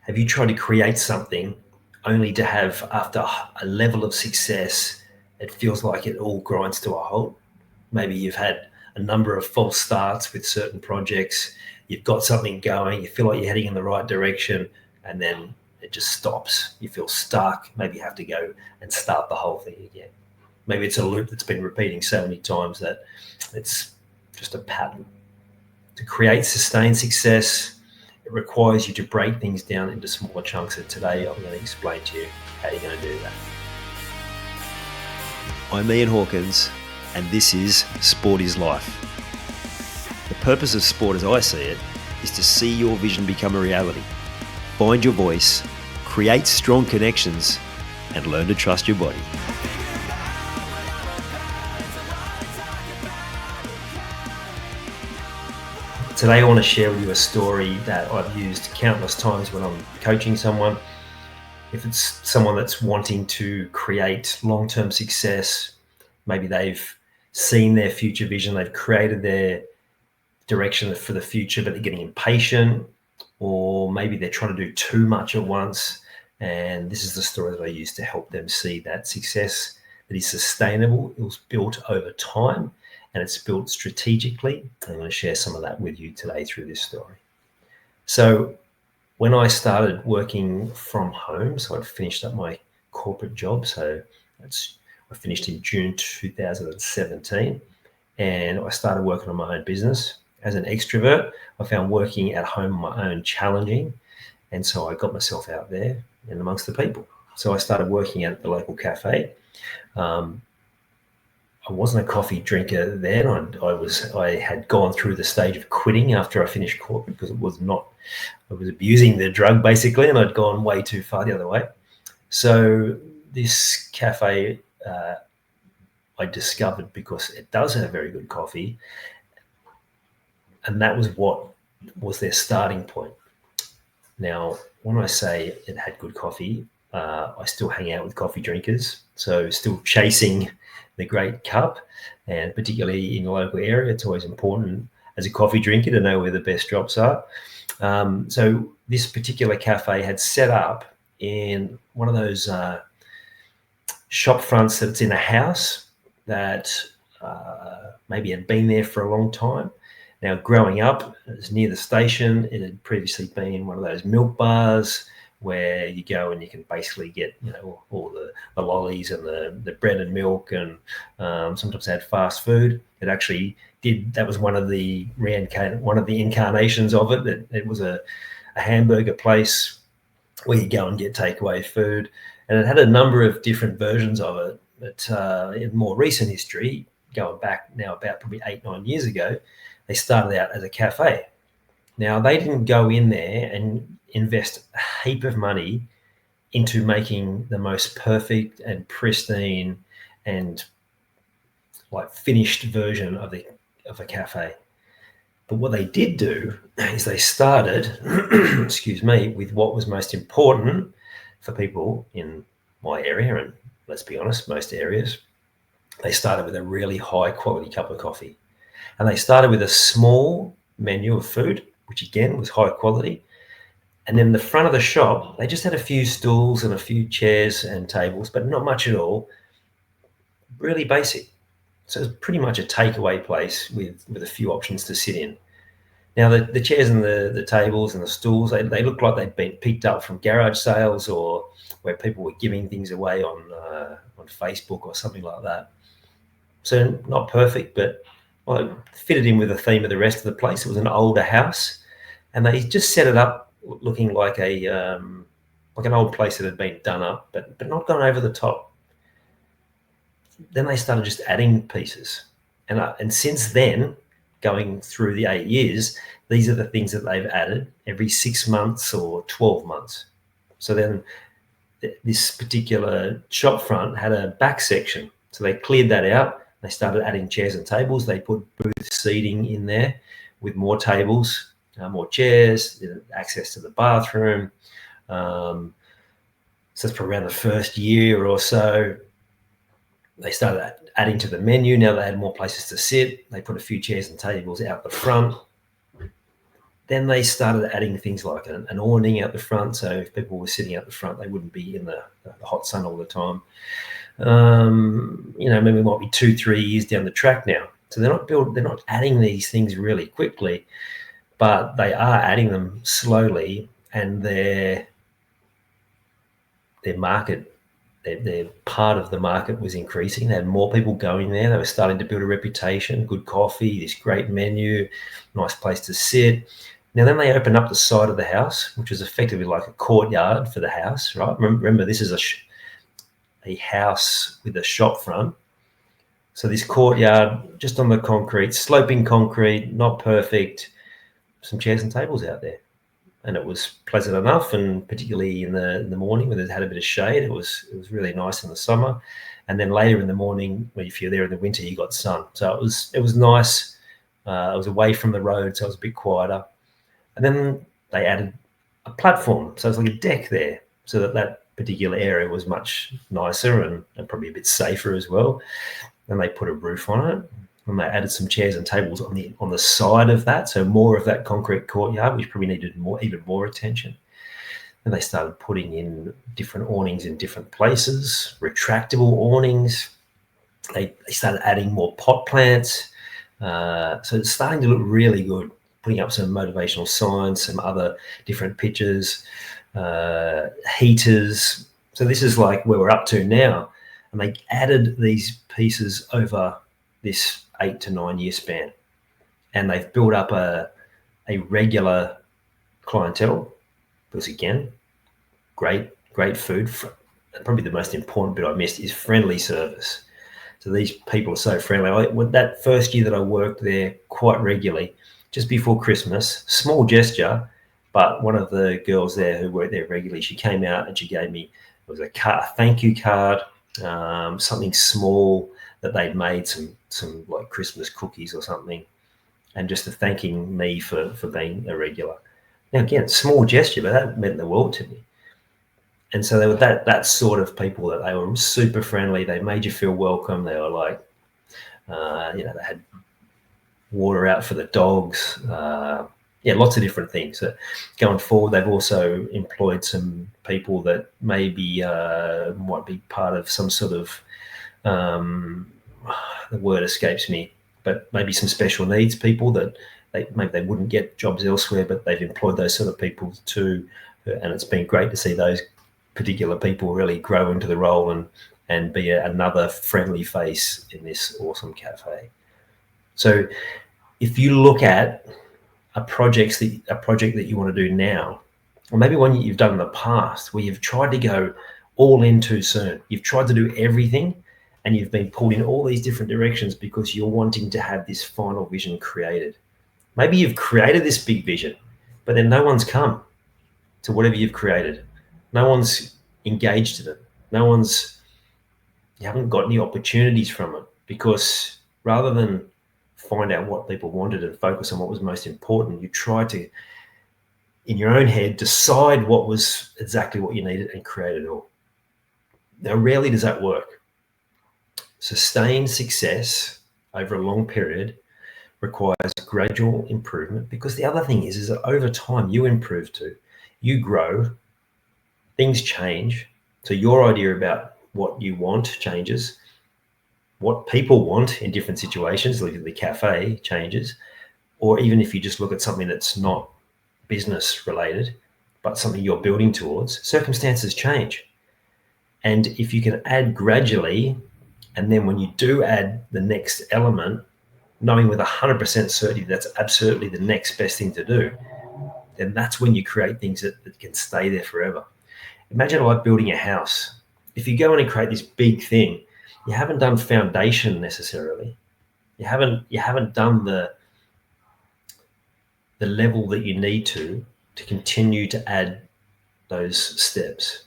Have you tried to create something only to have, after a level of success, it feels like it all grinds to a halt? Maybe you've had a number of false starts with certain projects. You've got something going, you feel like you're heading in the right direction, and then it just stops. You feel stuck. Maybe you have to go and start the whole thing again. Maybe it's a loop that's been repeating so many times that it's just a pattern. To create sustained success, it requires you to break things down into smaller chunks. And today I'm going to explain to you how you're going to do that. I'm Ian Hawkins, and this is Sport is Life. The purpose of sport, as I see it, is to see your vision become a reality. Find your voice, create strong connections, and learn to trust your body. Today I want to share with you a story that I've used countless times when I'm coaching someone. If it's someone that's wanting to create long-term success, maybe they've seen their future vision, they've created their direction for the future, but they're getting impatient, or maybe they're trying to do too much at once. And this is the story that I use to help them see that success that is sustainable. It was built over time, and it's built strategically. I'm going to share some of that with you today through this story. So when I started working from home, so I'd finished up my corporate job. So I finished in June 2017, and I started working on my own business. As an extrovert, I found working at home on my own challenging. And so I got myself out there and amongst the people. So I started working at the local cafe. I wasn't a coffee drinker then. I had gone through the stage of quitting after I finished corporate because I was abusing the drug basically, and I'd gone way too far the other way. So this cafe I discovered because it does have very good coffee, and that was what was their starting point. Now, when I say it had good coffee, I still hang out with coffee drinkers, so still chasing the great cup, and particularly in the local area, it's always important as a coffee drinker to know where the best drops are. So this particular cafe had set up in one of those shop fronts that's in a house that maybe had been there for a long time. Now, growing up, it was near the station. It had previously been one of those milk bars where you go and you can basically get, all the lollies and the bread and milk, and sometimes they had fast food. It actually did. That was one of the incarnations of it. It was a hamburger place where you go and get takeaway food, and it had a number of different versions of it. But in more recent history, going back now about probably 8-9 years ago, they started out as a cafe. Now, they didn't go in there and invest a heap of money into making the most perfect and pristine and finished version of a cafe. But what they did do is they started, with what was most important for people in my area, and let's be honest, most areas. They started with a really high quality cup of coffee. And they started with a small menu of food, which again was high quality. And then the front of the shop, they just had a few stools and a few chairs and tables, but not much at all. Really basic. So it was pretty much a takeaway place with a few options to sit in. Now, the chairs and the tables and the stools, they looked like they'd been picked up from garage sales or where people were giving things away on Facebook or something like that. So not perfect, but it fitted in with the theme of the rest of the place. It was an older house, and they just set it up looking like an old place that had been done up, but not gone over the top. Then they started just adding pieces, and since then, going through the 8 years, these are the things that they've added every 6 months or 12 months. So then this particular shop front had a back section, so they cleared that out. They started adding chairs and tables. They put booth seating in there with more tables, more chairs, access to the bathroom. So that's for around the first year or so. They started adding to the menu. Now they had more places to sit. They put a few chairs and tables out the front. then they started adding things like an awning out the front. So if people were sitting out the front, they wouldn't be in the hot sun all the time. Maybe it might be 2-3 years down the track now. So they're not adding these things really quickly, but they are adding them slowly, and their market, their part of the market was increasing. They had more people going there. They were starting to build a reputation, good coffee, this great menu, nice place to sit. Now, then they opened up the side of the house, which was effectively like a courtyard for the house, right? Remember, this is a house with a shop front. So this courtyard, just on the concrete, sloping concrete, not perfect, some chairs and tables out there. And it was pleasant enough, and particularly in the morning when it had a bit of shade, it was really nice in the summer. And then later in the morning, if you're there in the winter, you got sun. So it was nice. It was away from the road, so it was a bit quieter. And then they added a platform, so it's like a deck there, so that particular area was much nicer and probably a bit safer as well. And they put a roof on it, and they added some chairs and tables on the side of that, so more of that concrete courtyard, which probably needed even more attention. And they started putting in different awnings in different places, retractable awnings. They started adding more pot plants. So it's starting to look really good, putting up some motivational signs, some other different pictures, heaters. So this is like where we're up to now. And they added these pieces over this 8 to 9 year span. And they've built up a regular clientele, because again, great food. And probably the most important bit I missed is friendly service. So these people are so friendly. That first year that I worked there quite regularly, just before Christmas, small gesture, but one of the girls there who worked there regularly, she came out and she gave me, it was a thank you card, something small that they'd made, some like Christmas cookies or something, and just thanking me for being a regular. Now again, small gesture, but that meant the world to me. And so they were that sort of people, that they were super friendly. They made you feel welcome. They were like, they had water out for the dogs. Lots of different things. So going forward, they've also employed some people that maybe might be part of some sort of, the word escapes me, but maybe some special needs people that maybe they wouldn't get jobs elsewhere, but they've employed those sort of people too. And it's been great to see those particular people really grow into the role and be another friendly face in this awesome cafe. So if you look at a project that you want to do now, or maybe one you've done in the past where you've tried to go all in too soon, you've tried to do everything and you've been pulled in all these different directions because you're wanting to have this final vision created. Maybe you've created this big vision, but then no one's come to whatever you've created. No one's engaged in it. You haven't got any opportunities from it, because rather than find out what people wanted and focus on what was most important, you try to, in your own head, decide what was exactly what you needed and create it all. Now, rarely does that work. Sustained success over a long period requires gradual improvement, because the other thing is that over time you improve too. You grow, things change. So your idea about what you want changes. What people want in different situations, look at the cafe, changes. Or even if you just look at something that's not business related, but something you're building towards, circumstances change. And if you can add gradually, and then when you do add the next element, knowing with 100% certainty that's absolutely the next best thing to do, then that's when you create things that can stay there forever. Imagine like building a house. If you go in and create this big thing, you haven't done foundation necessarily. You haven't done the level that you need to continue to add those steps.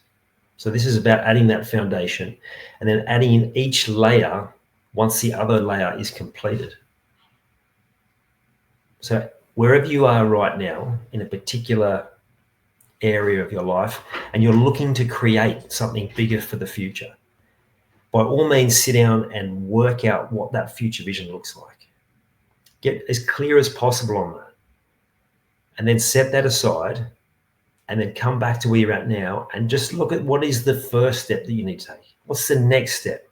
So this is about adding that foundation and then adding in each layer once the other layer is completed. So wherever you are right now in a particular area of your life and you're looking to create something bigger for the future, by all means, sit down and work out what that future vision looks like. Get as clear as possible on that. and then set that aside, and then come back to where you're at now and just look at what is the first step that you need to take. What's the next step?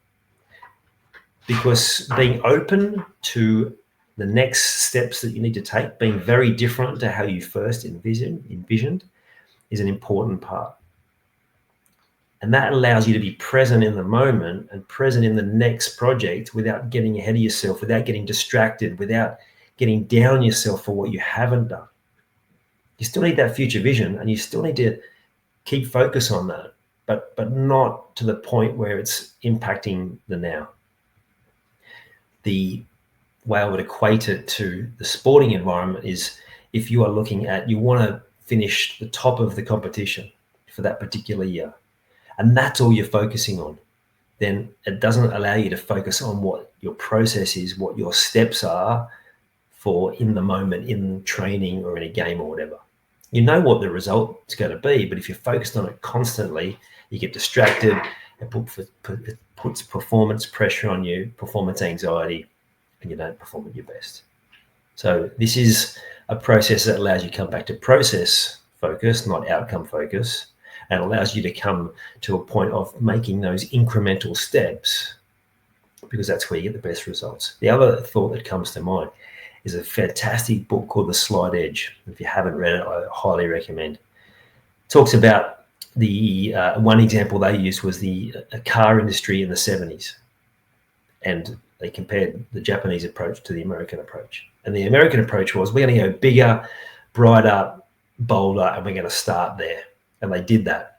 Because being open to the next steps that you need to take, being very different to how you first envisioned, is an important part. And that allows you to be present in the moment and present in the next project without getting ahead of yourself, without getting distracted, without getting down yourself for what you haven't done. You still need that future vision, and you still need to keep focus on that, but not to the point where it's impacting the now. The way I would equate it to the sporting environment is, if you are looking at, you want to finish the top of the competition for that particular year, and that's all you're focusing on, then it doesn't allow you to focus on what your process is, what your steps are for in the moment, in training or in a game or whatever. You know what the result is going to be, but if you're focused on it constantly, you get distracted. It puts performance pressure on you, performance anxiety, and you don't perform at your best. So this is a process that allows you to come back to process focus, not outcome focus, and allows you to come to a point of making those incremental steps, because that's where you get the best results. The other thought that comes to mind is a fantastic book called The Slight Edge. If you haven't read it, I highly recommend. It talks about the one example they used was the car industry in the 70s. And they compared the Japanese approach to the American approach. And the American approach was, we're going to go bigger, brighter, bolder, and we're going to start there. And they did that.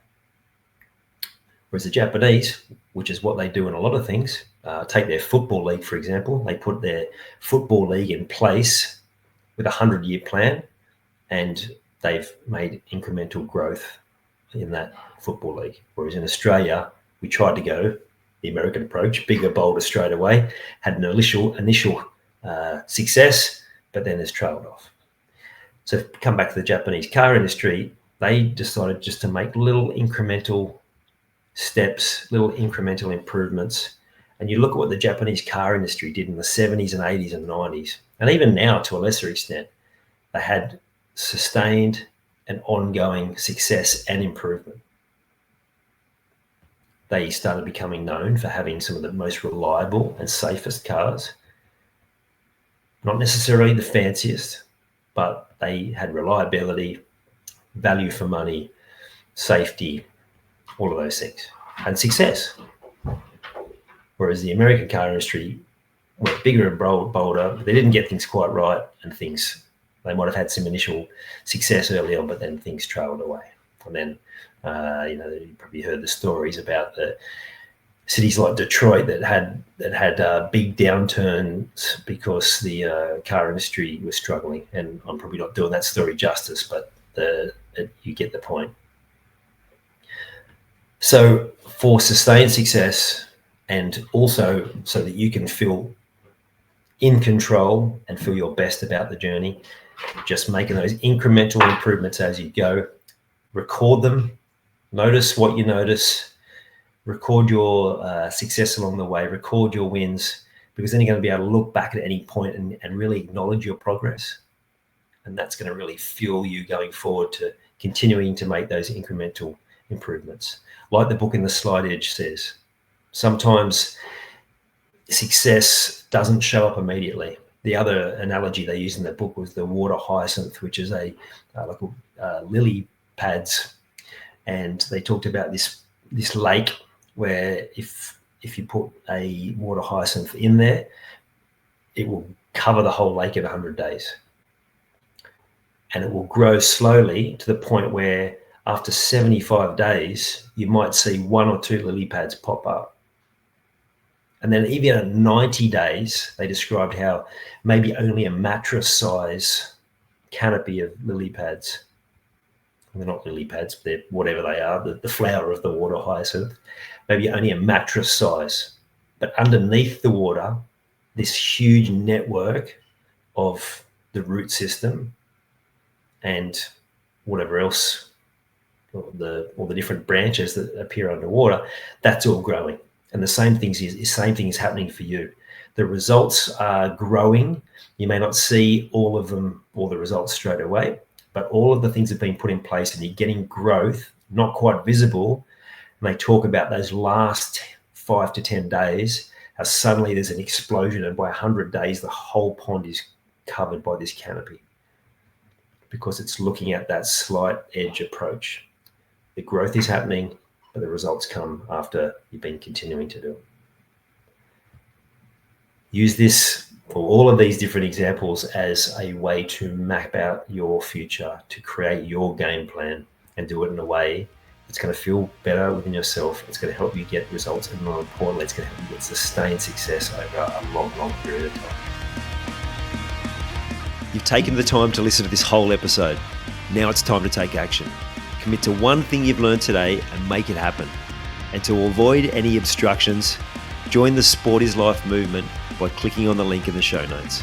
Whereas the Japanese, which is what they do in a lot of things, take their football league, for example. They put their football league in place with a 100-year plan, and they've made incremental growth in that football league. Whereas in Australia, we tried to go the American approach, bigger, bolder straight away, had an initial success, but then has trailed off. So come back to the Japanese car industry, they decided just to make little incremental steps, little incremental improvements. And you look at what the Japanese car industry did in the 70s and 80s and 90s, and even now to a lesser extent, they had sustained and ongoing success and improvement. They started becoming known for having some of the most reliable and safest cars. Not necessarily the fanciest, but they had reliability, value for money, safety, all of those things, and success. Whereas the American car industry went bigger and bolder, but they didn't get things quite right, and they might have had some initial success early on, but then things trailed away. And then, you probably heard the stories about the cities like Detroit that had big downturns because the car industry was struggling. And I'm probably not doing that story justice, but you get the point. So for sustained success, and also so that you can feel in control and feel your best about the journey, just making those incremental improvements as you go. Record them, notice what you notice, record your success along the way, record your wins, because then you're going to be able to look back at any point and really acknowledge your progress. And that's going to really fuel you going forward to continuing to make those incremental improvements. Like the book in The Slight Edge says, sometimes success doesn't show up immediately. The other analogy they used in the book was the water hyacinth, which is a lily pads. And they talked about this lake where if you put a water hyacinth in there, it will cover the whole lake in 100 days. And it will grow slowly to the point where after 75 days, you might see 1 or 2 lily pads pop up. And then even at 90 days, they described how maybe only a mattress size canopy of lily pads, they're not lily pads, they're whatever they are, the flower of the water hyacinth, maybe only a mattress size. But underneath the water, this huge network of the root system and whatever else, all the different branches that appear underwater, that's all growing. And the same thing is happening for you. The results are growing. You may not see all of them, all the results straight away, but all of the things have been put in place and you're getting growth, not quite visible. And they talk about those last 5 to 10 days, how suddenly there's an explosion, and by 100 days, the whole pond is covered by this canopy, because it's looking at that slight edge approach. The growth is happening, but the results come after you've been continuing to do it. Use this, or all of these different examples, as a way to map out your future, to create your game plan, and do it in a way that's going to feel better within yourself. It's going to help you get results, and more importantly, it's going to help you get sustained success over a long, long period of time. You've taken the time to listen to this whole episode. Now it's time to take action. Commit to one thing you've learned today and make it happen. And to avoid any obstructions, join the Sport is Life movement by clicking on the link in the show notes.